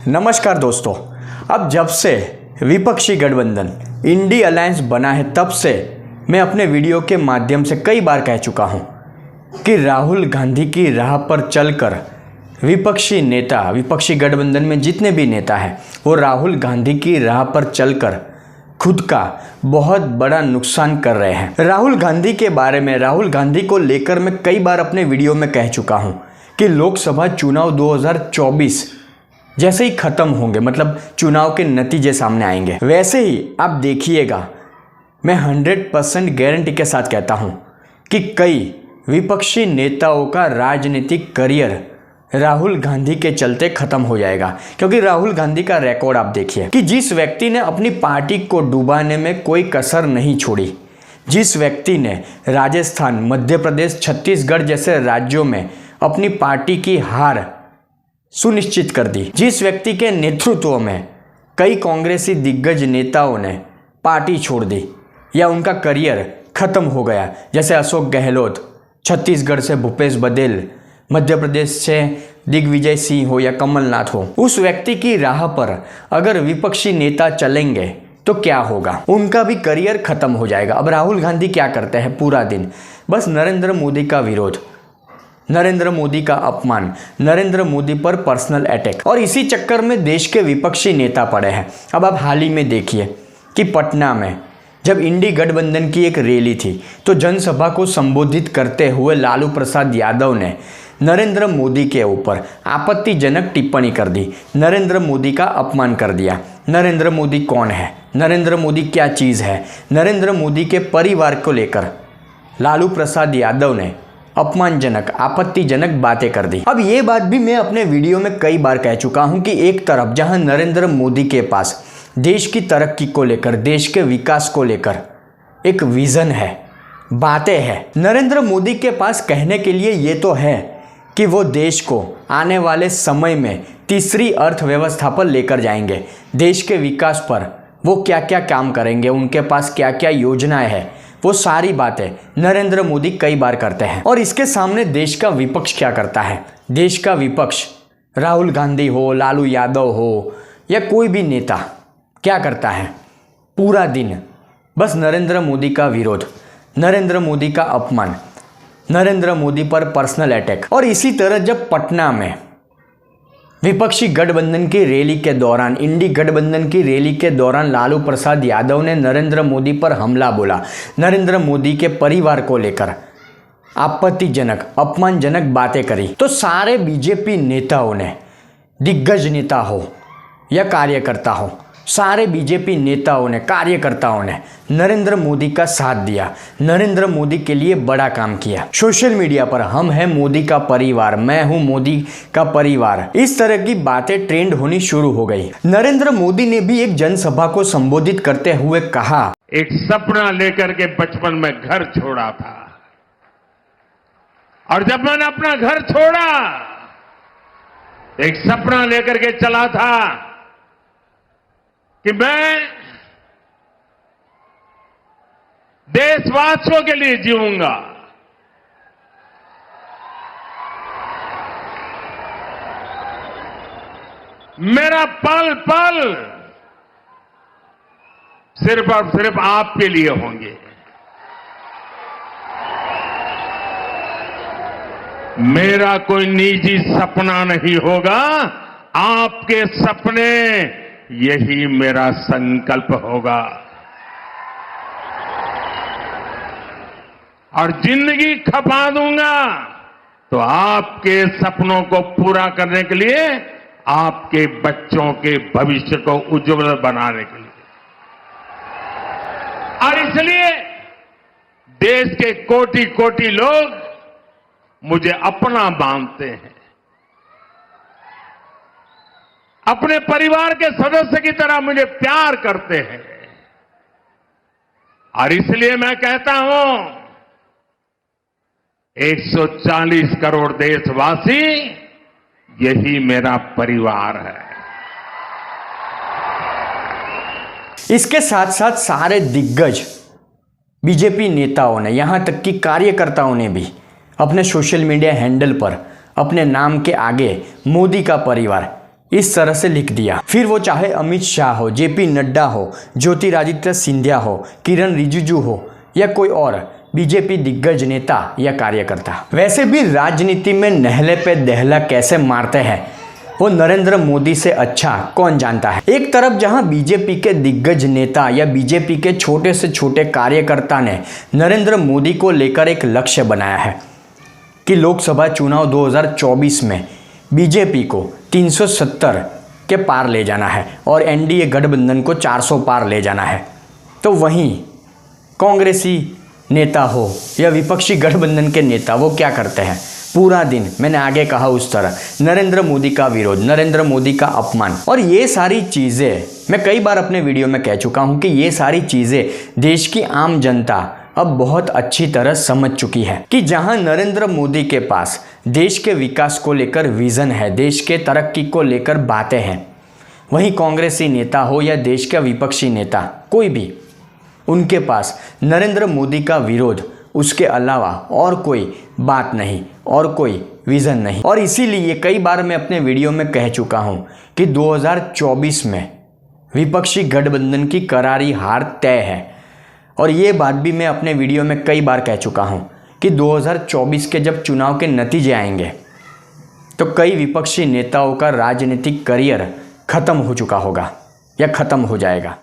नमस्कार दोस्तों, अब जब से विपक्षी गठबंधन इंडी अलायंस बना है तब से मैं अपने वीडियो के माध्यम से कई बार कह चुका हूं कि राहुल गांधी की राह पर चलकर विपक्षी गठबंधन में जितने भी नेता हैं वो राहुल गांधी की राह पर चलकर खुद का बहुत बड़ा नुकसान कर रहे हैं। राहुल गांधी को लेकर मैं कई बार अपने वीडियो में कह चुका हूं कि लोकसभा चुनाव 2024 जैसे ही खत्म होंगे, मतलब चुनाव के नतीजे सामने आएंगे, वैसे ही आप देखिएगा, मैं 100% गारंटी के साथ कहता हूं कि कई विपक्षी नेताओं का राजनीतिक करियर राहुल गांधी के चलते खत्म हो जाएगा। क्योंकि राहुल गांधी का रिकॉर्ड आप देखिए कि जिस व्यक्ति ने अपनी पार्टी को डुबाने में कोई कसर नहीं छोड़ी, जिस व्यक्ति ने राजस्थान, मध्य प्रदेश, छत्तीसगढ़ जैसे राज्यों में अपनी पार्टी की हार सुनिश्चित कर दी, जिस व्यक्ति के नेतृत्व में कई कांग्रेसी दिग्गज नेताओं ने पार्टी छोड़ दी या उनका करियर खत्म हो गया, जैसे अशोक गहलोत, छत्तीसगढ़ से भूपेश बघेल, मध्य प्रदेश से दिग्विजय सिंह हो या कमलनाथ हो, उस व्यक्ति की राह पर अगर विपक्षी नेता चलेंगे तो क्या होगा? उनका भी करियर खत्म हो जाएगा। अब राहुल गांधी क्या करते हैं पूरा दिन? बस नरेंद्र मोदी का विरोध, नरेंद्र मोदी का अपमान, नरेंद्र मोदी पर पर्सनल अटैक, और इसी चक्कर में देश के विपक्षी नेता पड़े हैं। अब आप हाल ही में देखिए कि पटना में जब इंडी गठबंधन की एक रैली थी तो जनसभा को संबोधित करते हुए लालू प्रसाद यादव ने नरेंद्र मोदी के ऊपर आपत्तिजनक टिप्पणी कर दी, नरेंद्र मोदी का अपमान कर दिया। नरेंद्र मोदी कौन है? नरेंद्र मोदी क्या चीज़ है? नरेंद्र मोदी के परिवार को लेकर लालू प्रसाद यादव ने अपमानजनक, आपत्तिजनक बातें कर दी। अब ये बात भी मैं अपने वीडियो में कई बार कह चुका हूं कि एक तरफ जहां नरेंद्र मोदी के पास देश की तरक्की को लेकर, देश के विकास को लेकर एक विजन है, बातें हैं, नरेंद्र मोदी के पास कहने के लिए ये तो है कि वो देश को आने वाले समय में तीसरी अर्थव्यवस्था पर लेकर जाएंगे, देश के विकास पर वो क्या क्या काम करेंगे, उनके पास क्या क्या योजनाएं हैं, वो सारी बातें नरेंद्र मोदी कई बार करते हैं। और इसके सामने देश का विपक्ष क्या करता है? देश का विपक्ष, राहुल गांधी हो, लालू यादव हो या कोई भी नेता, क्या करता है? पूरा दिन बस नरेंद्र मोदी का विरोध, नरेंद्र मोदी का अपमान, नरेंद्र मोदी पर पर्सनल अटैक। और इसी तरह जब पटना में विपक्षी गठबंधन की रैली के दौरान, इंडी गठबंधन की रैली के दौरान लालू प्रसाद यादव ने नरेंद्र मोदी पर हमला बोला, नरेंद्र मोदी के परिवार को लेकर आपत्तिजनक, अपमानजनक बातें करी, तो सारे बीजेपी नेताओं ने, दिग्गज नेता हो या कार्यकर्ता हो, सारे बीजेपी नेताओं ने, कार्यकर्ताओं ने नरेंद्र मोदी का साथ दिया, नरेंद्र मोदी के लिए बड़ा काम किया। सोशल मीडिया पर हम हैं मोदी का परिवार, मैं हूं मोदी का परिवार, इस तरह की बातें ट्रेंड होनी शुरू हो गई। नरेंद्र मोदी ने भी एक जनसभा को संबोधित करते हुए कहा, एक सपना लेकर के बचपन में घर छोड़ा था, और जब मैंने अपना घर छोड़ा एक सपना लेकर के चला था कि मैं देशवासियों के लिए जीऊंगा। मेरा पल पल सिर्फ और सिर्फ आपके लिए होंगे। मेरा कोई निजी सपना नहीं होगा, आपके सपने, यही मेरा संकल्प होगा। और जिंदगी खपा दूंगा तो आपके सपनों को पूरा करने के लिए, आपके बच्चों के भविष्य को उज्जवल बनाने के लिए। और इसलिए देश के कोटि कोटि लोग मुझे अपना मानते हैं, अपने परिवार के सदस्य की तरह मुझे प्यार करते हैं। और इसलिए मैं कहता हूं, 140 करोड़ देशवासी, यही मेरा परिवार है। इसके साथ साथ सारे दिग्गज बीजेपी नेताओं ने, यहां तक कि कार्यकर्ताओं ने भी अपने सोशल मीडिया हैंडल पर अपने नाम के आगे मोदी का परिवार इस तरह से लिख दिया। फिर वो चाहे अमित शाह हो, जेपी नड्डा हो, ज्योतिरादित्य सिंधिया हो, किरण रिजिजू हो या कोई और बीजेपी दिग्गज नेता या कार्यकर्ता। वैसे भी राजनीति में नहले पे दहला कैसे मारते हैं वो नरेंद्र मोदी से अच्छा कौन जानता है। एक तरफ जहां बीजेपी के दिग्गज नेता या बीजेपी के छोटे से छोटे कार्यकर्ता ने नरेंद्र मोदी को लेकर एक लक्ष्य बनाया है कि लोकसभा चुनाव 2024 में बीजेपी को 370 के पार ले जाना है और एनडीए गठबंधन को 400 पार ले जाना है, तो वहीं कांग्रेसी नेता हो या विपक्षी गठबंधन के नेता वो क्या करते हैं, पूरा दिन मैंने आगे कहा उस तरह नरेंद्र मोदी का विरोध, नरेंद्र मोदी का अपमान। और ये सारी चीज़ें मैं कई बार अपने वीडियो में कह चुका हूँ कि ये सारी चीज़ें देश की आम जनता अब बहुत अच्छी तरह समझ चुकी है कि जहां नरेंद्र मोदी के पास देश के विकास को लेकर विजन है, देश के तरक्की को लेकर बातें हैं, वहीं कांग्रेसी नेता हो या देश का विपक्षी नेता कोई भी, उनके पास नरेंद्र मोदी का विरोध उसके अलावा और कोई बात नहीं और कोई विजन नहीं। और इसीलिए कई बार मैं अपने वीडियो में कह चुका हूं कि 2024 में विपक्षी गठबंधन की करारी हार तय है। और ये बात भी मैं अपने वीडियो में कई बार कह चुका हूं कि 2024 के जब चुनाव के नतीजे आएंगे तो कई विपक्षी नेताओं का राजनीतिक करियर खत्म हो चुका होगा या खत्म हो जाएगा।